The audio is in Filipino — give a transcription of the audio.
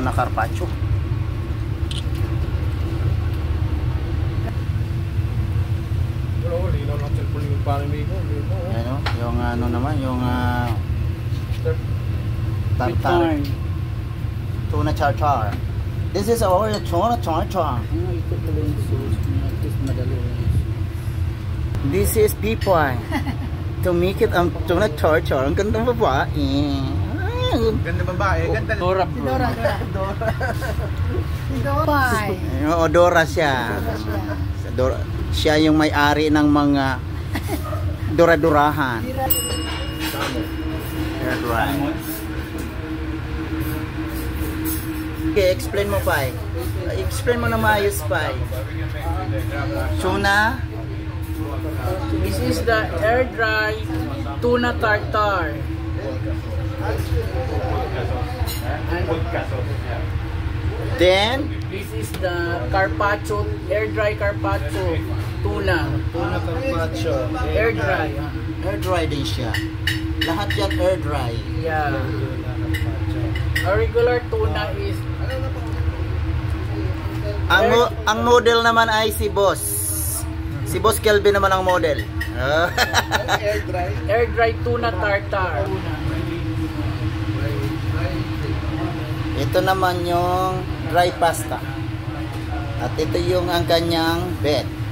tuna carpaccio. Ano, yung ano naman, yung tartar. Tuna tartar. This is our tuna tartar. This is pipoy. To make it ang tuna tartar. Ang gandang babae. Ganda babae, ganda. Dora. Oo, Dora siya. Siya yung may-ari ng mga Dora-durahan. Okay, explain mo, Pai. Explain mo na maayos, Pai. Tuna? This is the air dry tuna tartar. Then? This is the carpaccio, air dry carpaccio tuna. Tuna carpaccio. Air dry. Air dry din siya. Lahat yan air dry. Yeah. A regular tuna is ang model naman ay si Boss. Si Boss Kelvin naman ang model. Air dry. Air dry tuna tartar. Ito naman yung dry pasta. At ito yung ang kanyang bed.